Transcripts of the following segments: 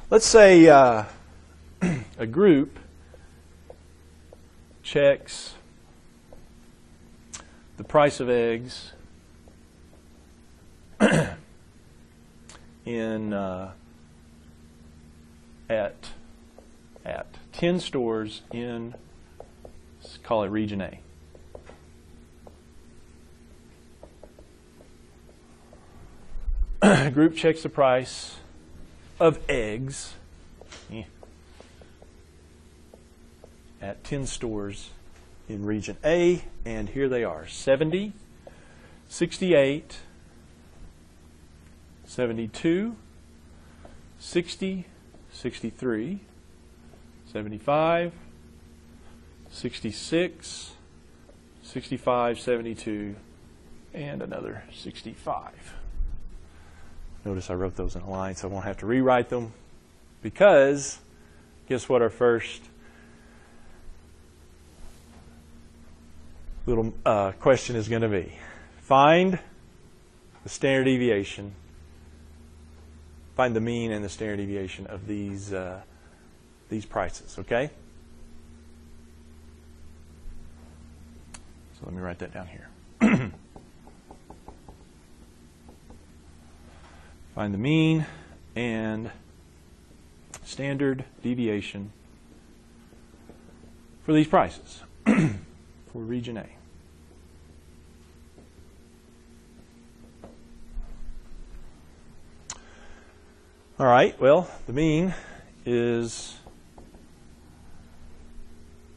Let's say a group checks the price of eggs in at 10 stores in, let's call it region A. Group checks the price of eggs at 10 stores in region A, and here they are: 70, 68, 72, 60, 63, 75, 66, 65, 72, and another 65. Notice I wrote those in a line so I won't have to rewrite them, because guess what our first little question is going to be? Find the standard deviation, find the mean and the standard deviation of these prices, okay? So let me write that down here. Find the mean and standard deviation for these prices for region A. All right, well, the mean is,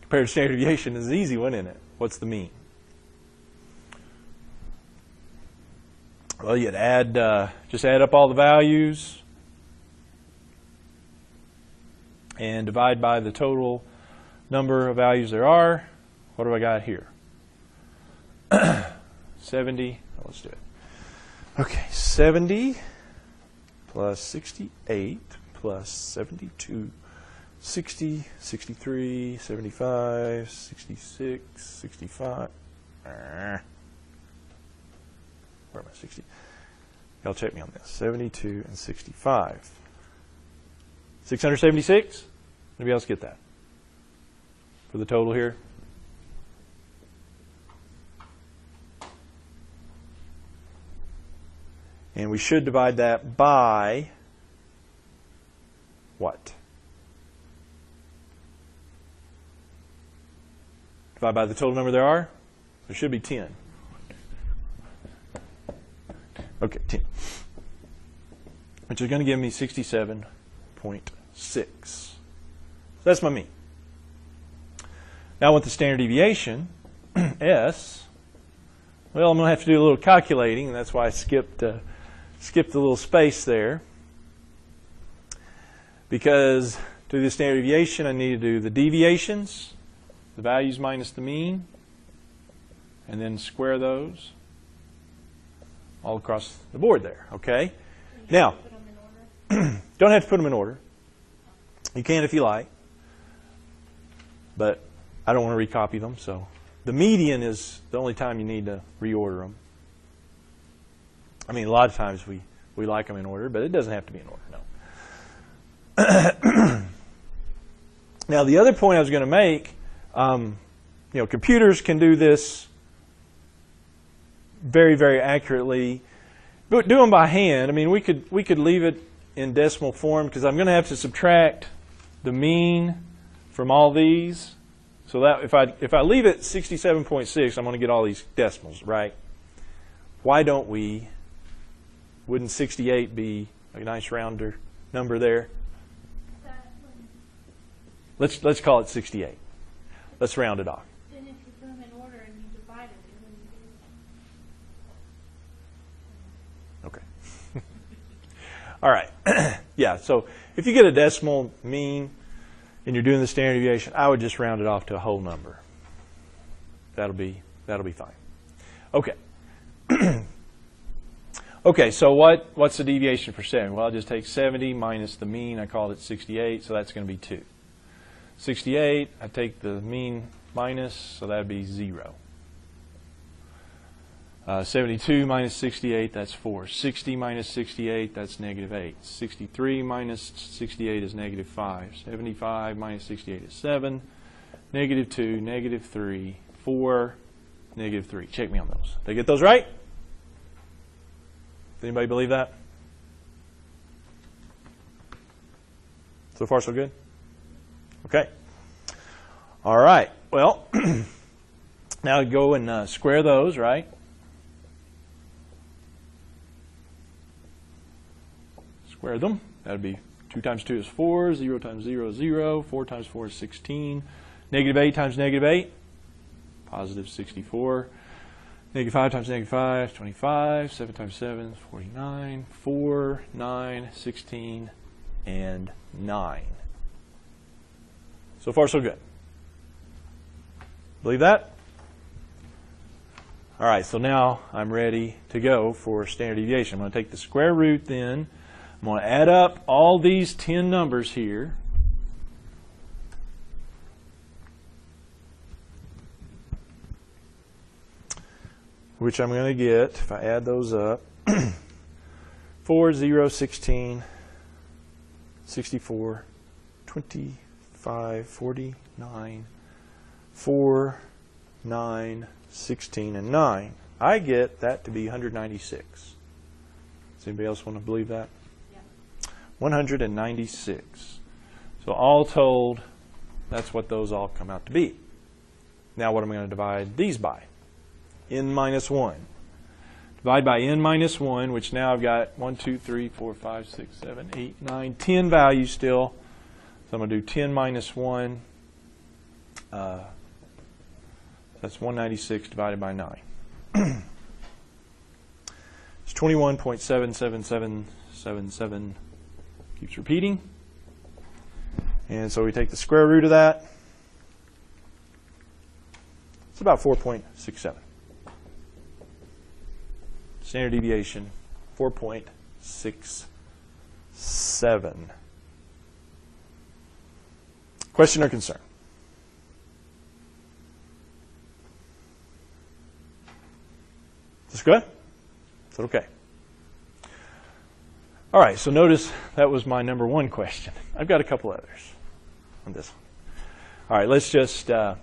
compared to standard deviation, is an easy one, isn't it? What's the mean? Well, you'd add, just add up all the values and divide by the total number of values there are. What do I got here? 70. Oh, let's do it. Okay, 70 plus 68 plus 72, 60, 63, 75, 66, 65. Where am I? 60. Y'all check me on this. 72 and 65. 676? Anybody else get that? For the total here? And we should divide that by what? Divide by the total number there are? There should be 10. Okay, 10. Which is going to give me 67.6. So that's my mean. Now I want the standard deviation, S. Well, I'm going to have to do a little calculating, and that's why I skipped the little space there. Because to do the standard deviation, I need to do the deviations, the values minus the mean, and then square those all across the board there, okay? Now, don't have to put them in order. You can if you like, but I don't want to recopy them, so the median is the only time you need to reorder them. I mean, a lot of times we like them in order, but it doesn't have to be in order, no. Now, the other point I was going to make, computers can do this very, very accurately. But do them by hand. I mean, we could leave it in decimal form, because I'm going to have to subtract the mean from all these. So that if I leave it 67.6, I'm going to get all these decimals, right? Why don't we? Wouldn't 68 be a nice rounder number there? Let's call it 68. Let's round it off. Then if you put them in order and you divide it, it wouldn't be. Okay. All right. Yeah, so if you get a decimal mean and you're doing the standard deviation, I would just round it off to a whole number. That'll be fine. Okay. Okay, so what's the deviation for 70? Well, I'll just take 70 minus the mean. I called it 68, so that's going to be 2. 68, I take the mean minus, so that would be 0. 72 minus 68, that's 4. 60 minus 68, that's negative 8. 63 minus 68 is negative 5. 75 minus 68 is 7. Negative 2, negative 3, 4, negative 3. Check me on those. Did I get those right? Does anybody believe that? So far, so good? Okay. All right. Well, now go and square those, right? Square them. That would be 2 times 2 is 4, 0 times 0 is 0, 4 times 4 is 16. Negative 8 times negative 8, positive 64. Negative 5 times negative 5, 25. 7 times 7 is 49. 4, 9, 16, and 9. So far, so good. Believe that? All right, so now I'm ready to go for standard deviation. I'm going to take the square root then. I'm going to add up all these 10 numbers here. Which I'm going to get, if I add those up, 4, 0, 16, 64, 25, 49, 4, 9, 16, and 9. I get that to be 196. Does anybody else want to believe that? 196. So all told, that's what those all come out to be. Now what am I going to divide these by? N minus 1. Divide by n minus 1, which now I've got 1, 2, 3, 4, 5, 6, 7, 8, 9, 10 values still. So I'm going to do 10 minus 1. That's 196 divided by 9. It's 21.77777. Keeps repeating. And so we take the square root of that. It's about 4.67. Standard deviation, 4.67. Question or concern? Is this good? Is that okay? All right, so notice that was my number 1 question. I've got a couple others on this one. All right, let's just, all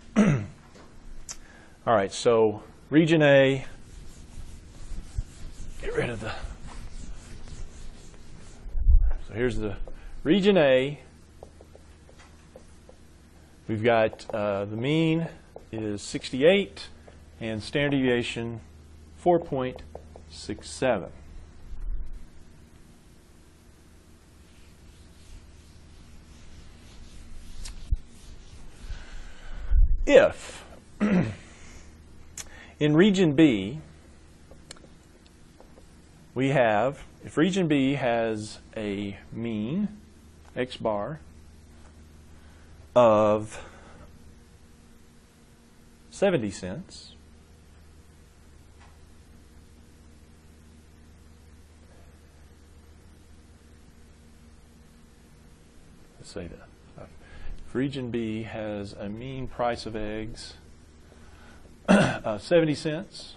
right, so region A, get rid of the, so here's the region A. We've got the mean is 68 and standard deviation 4.67. If in region B we have, if region B has a mean, x bar, of 70 cents, let's say that. If region B has a mean price of eggs 70 cents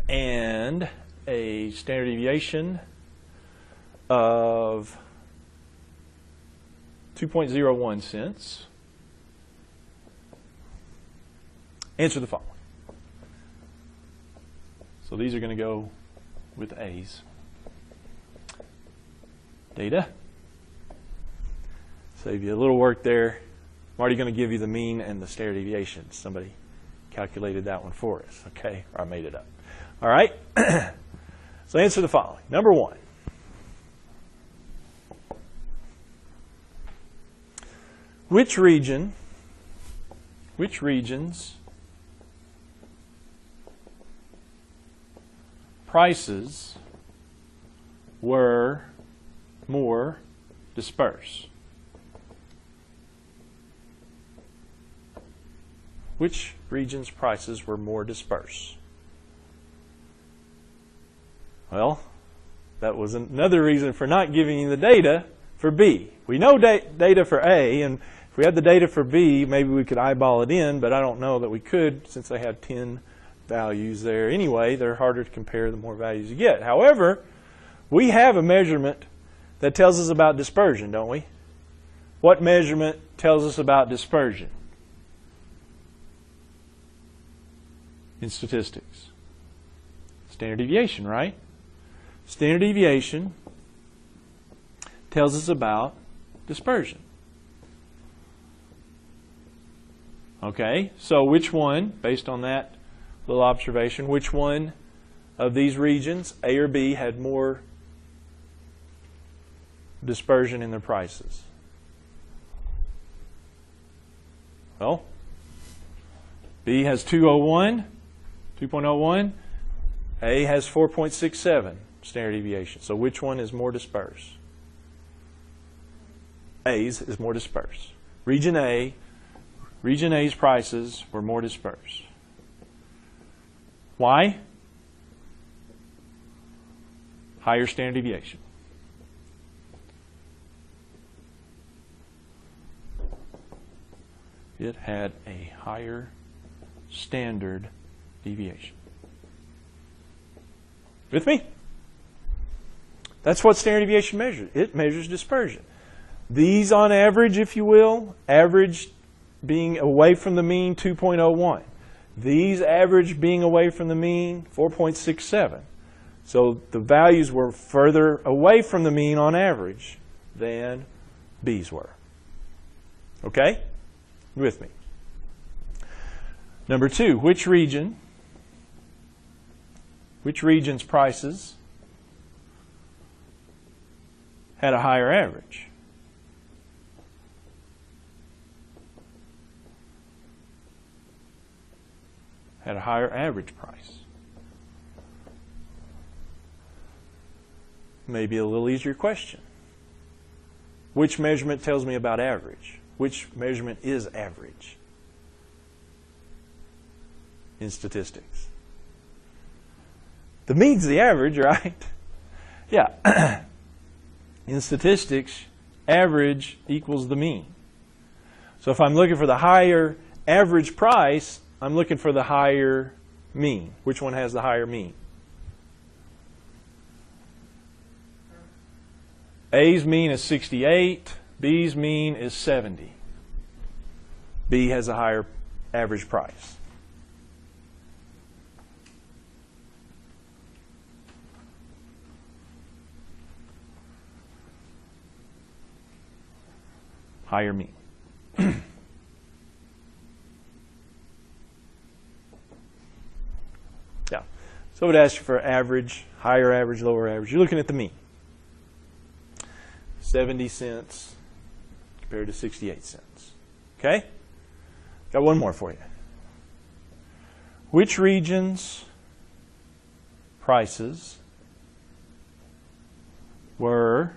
and a standard deviation of 2.01 cents, answer the following. So these are going to go with A's. Data. Save you a little work there. I'm already going to give you the mean and the standard deviation. Somebody calculated that one for us, okay? Or I made it up. All right? So answer the following. Number 1. Which regions prices were more dispersed? Which regions' prices were more dispersed? Well, that was another reason for not giving you the data for B. We know data for A, and If we had the data for B, maybe we could eyeball it in, but I don't know that we could since they have 10 values there. Anyway, they're harder to compare the more values you get. However, we have a measurement that tells us about dispersion, don't we? What measurement tells us about dispersion in statistics? Standard deviation, right? Standard deviation tells us about dispersion. Okay, so which one, based on that little observation, which one of these regions, A or B, had more dispersion in their prices? Well, B has 2.01. A has 4.67 standard deviation. So which one is more dispersed? A's is more dispersed. Region A's prices were more dispersed. Why? Higher standard deviation. It had a higher standard deviation. With me? That's what standard deviation measures. It measures dispersion. These on average, if you will, average being away from the mean 2.01. These average being away from the mean 4.67. So the values were further away from the mean on average than B's were. Okay? You with me? Number 2, which region's prices had a higher average? Had a higher average price. Maybe a little easier question. Which measurement tells me about average? Which measurement is average in statistics? The mean's the average, right? Yeah. In statistics, average equals the mean. So if I'm looking for the higher average price, I'm looking for the higher mean. Which one has the higher mean? A's mean is 68. B's mean is 70. B has a higher average price. Higher mean. Yeah. So it would ask you for average, higher average, lower average. You're looking at the mean. 70 cents compared to 68 cents. Okay? Got one more for you. Which region's prices were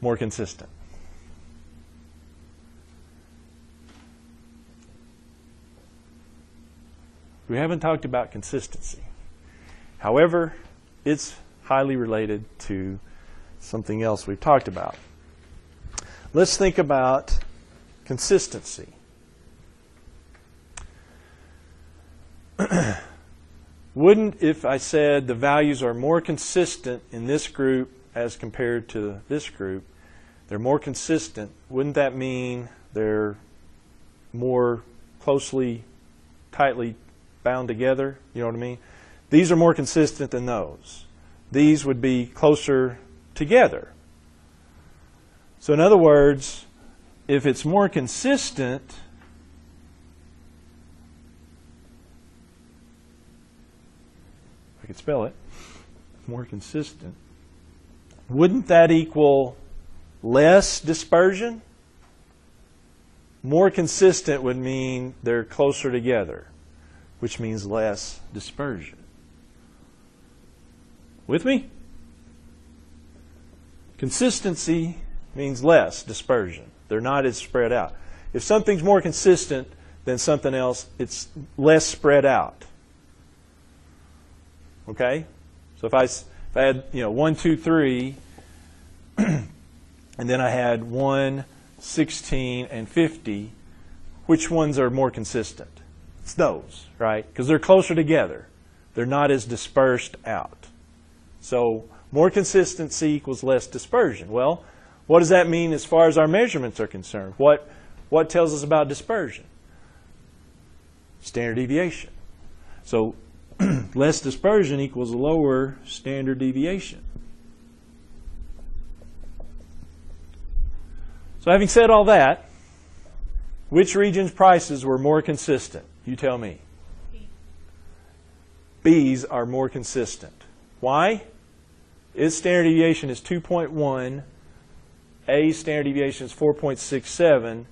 more consistent? We haven't talked about consistency. However, it's highly related to something else we've talked about. Let's think about consistency. Wouldn't, if I said the values are more consistent in this group as compared to this group, they're more consistent, wouldn't that mean they're more closely, tightly bound together? You know what I mean? These are more consistent than those. These would be closer together. So in other words, if it's more consistent, I could spell it, more consistent, wouldn't that equal less dispersion? More consistent would mean they're closer together, which means less dispersion. With me? Consistency means less dispersion. They're not as spread out. If something's more consistent than something else, it's less spread out. Okay? So if I had, 1, 2, 3, And then I had 1, 16, and 50. Which ones are more consistent? It's those, right? Because they're closer together. They're not as dispersed out. So more consistency equals less dispersion. Well, what does that mean as far as our measurements are concerned? What tells us about dispersion? Standard deviation. So less dispersion equals lower standard deviation. So having said all that, which region's prices were more consistent? You tell me. B's are more consistent. Why? Its standard deviation is 2.1. A's standard deviation is 4.67.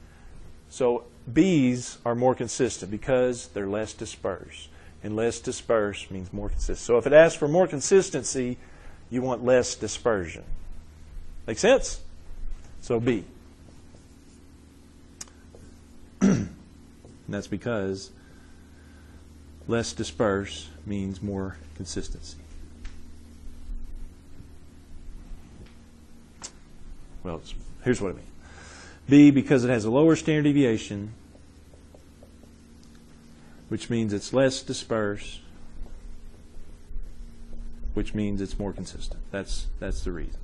So B's are more consistent because they're less dispersed. And less dispersed means more consistent. So if it asks for more consistency, you want less dispersion. Make sense? So B. And that's because less dispersed means more consistency. Well, here's what I mean. B, because it has a lower standard deviation, which means it's less dispersed, which means it's more consistent. That's the reason.